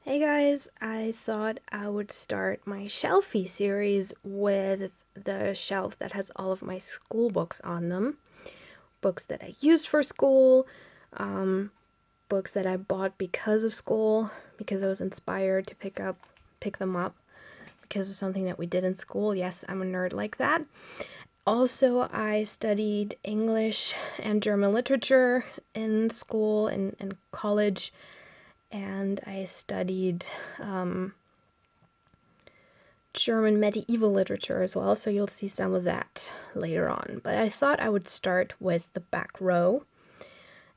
Hey guys, I thought I would start my shelfie series with the shelf that has all of my school books on them. Books that I used for school, um, books that I bought because of school, because I was inspired to pick them up because of something that we did in school. Yes, I'm a nerd like that. Also, I studied English and German literature in school and college, and I studied German medieval literature as well, so you'll see some of that later on. But I thought I would start with the back row.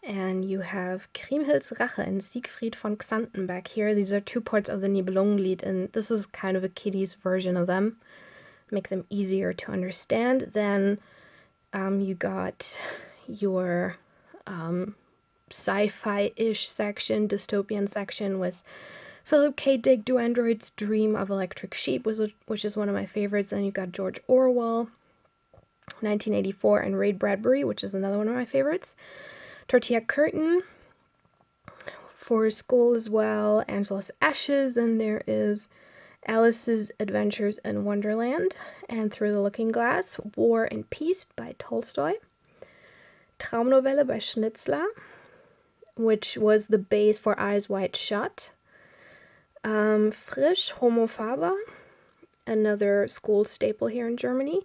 And you have Kriemhild's Rache and Siegfried von Xanten back here. These are two parts of the Nibelungenlied, and this is kind of a kiddie's version of them. Make them easier to understand. Then you got your sci-fi-ish section, dystopian section with Philip K. Dick, Do Androids Dream of Electric Sheep, which is one of my favorites. Then you got George Orwell, 1984, and Ray Bradbury, which is another one of my favorites. Tortilla Curtain for school as well. Angela's Ashes, and there is Alice's Adventures in Wonderland and Through the Looking Glass. War and Peace by Tolstoy. Traumnovelle by Schnitzler, which was the base for Eyes Wide Shut. Frisch, Homo Faber, another school staple here in Germany.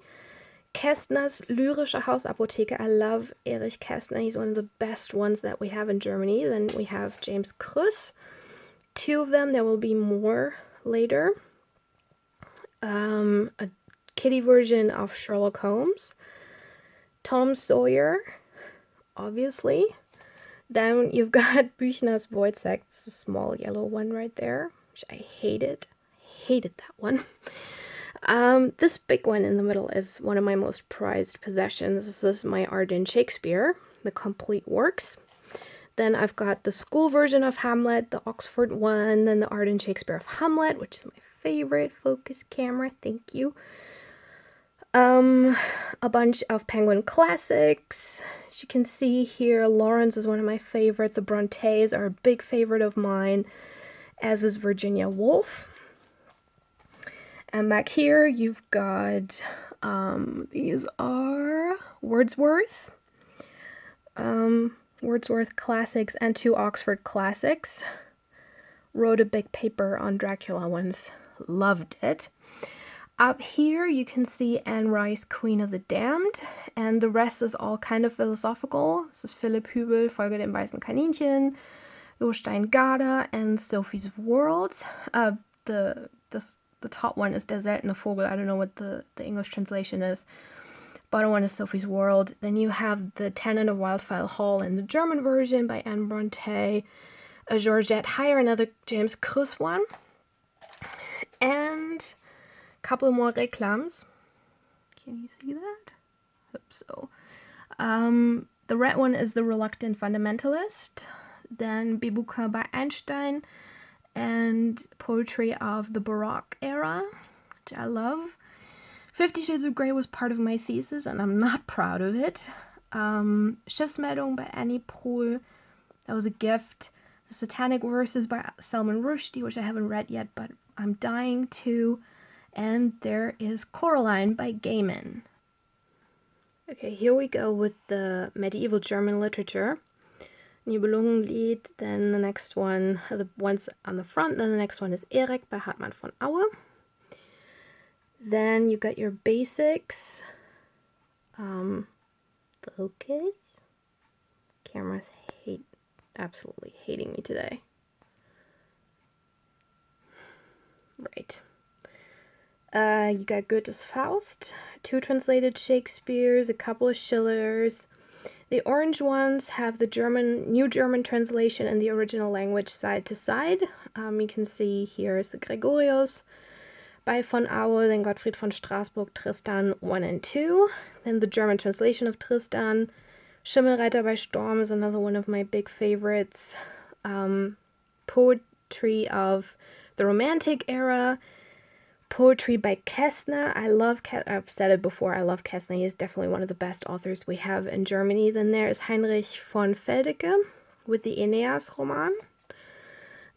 Kästner's Lyrische Hausapotheke. I love Erich Kästner. He's one of the best ones that we have in Germany. Then we have James Krüss. Two of them. There will be more later. A kiddie version of Sherlock Holmes. Tom Sawyer, obviously. Then you've got Büchner's Wojciech. It's a small yellow one right there, which I hated. I hated that one. This big one in the middle is one of my most prized possessions. This is my Art in Shakespeare, the complete works. Then I've got the school version of Hamlet, the Oxford one, then the Art in Shakespeare of Hamlet, which is my favorite. Focus camera, thank you. A bunch of Penguin classics. As you can see here, Lawrence is one of my favorites. The Brontes are a big favorite of mine, as is Virginia Woolf. And back here, you've got, these are Wordsworth. Wordsworth classics and two Oxford classics. Wrote a big paper on Dracula once. Loved it. Up here, you can see Anne Rice, Queen of the Damned, and the rest is all kind of philosophical. This is Philipp Hübel, Folge dem weißen Kaninchen, Jostein Garda, and Sophie's World. The top one is Der seltene Vogel. I don't know what the English translation is. Bottom one is Sophie's World. Then you have The Tenant of Wildfire Hall in the German version by Anne Bronte. A Georgette Heyer, another James Krüss one. And a couple more reclams. Can you see that? Hope so. The red one is The Reluctant Fundamentalist. Then Bebuka by Einstein. And poetry of the Baroque era, which I love. 50 Shades of Grey was part of my thesis, and I'm not proud of it. Schiffsmeldung by Annie Proulx. That was a gift. The Satanic Verses by Salman Rushdie, which I haven't read yet, but I'm dying to. And there is Coraline by Gaiman. Okay, here we go with the medieval German literature. Nibelungenlied, then the next one, the ones on the front, then the next one is Erik by Hartmann von Aue. Then you got your basics. Focus. Cameras absolutely hating me today. Right. You got Goethe's Faust, two translated Shakespeares, a couple of Schillers. The orange ones have the New German translation and the original language side to side. You can see here is the Gregorius by von Aue, then Gottfried von Straßburg, Tristan 1 and 2. Then the German translation of Tristan. Schimmelreiter by Storm is another one of my big favorites. Poetry of the Romantic era. Poetry by Kästner. I've said it before, I love Kästner. He is definitely one of the best authors we have in Germany. Then there is Heinrich von Feldeke with the Aeneas roman.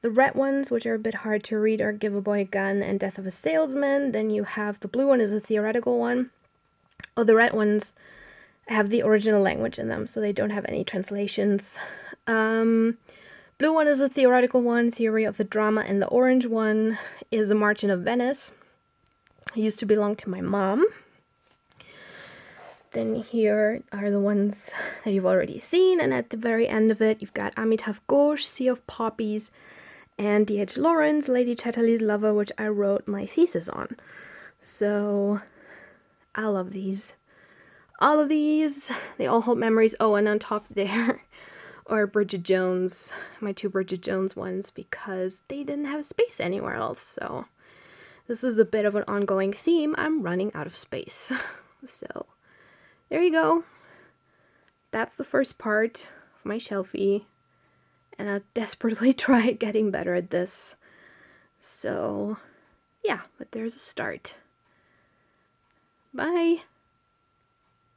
The red ones, which are a bit hard to read, are Give a Boy a Gun and Death of a Salesman. Then you have the blue one is a theoretical one. Oh, the red ones have the original language in them, so they don't have any translations. Blue one is a theoretical one, Theory of the Drama, and the orange one is The Merchant of Venice. It used to belong to my mom. Then here are the ones that you've already seen, and at the very end of it, you've got Amitav Ghosh, Sea of Poppies, and D.H. Lawrence, Lady Chatterley's Lover, which I wrote my thesis on. So, I love these. All of these, they all hold memories. Oh, and on top there are Bridget Jones, my 2 Bridget Jones ones, because they didn't have space anywhere else. So, this is a bit of an ongoing theme. I'm running out of space. So, there you go. That's the first part of my shelfie. And I'll desperately try getting better at this. So, yeah, but there's a start. Bye!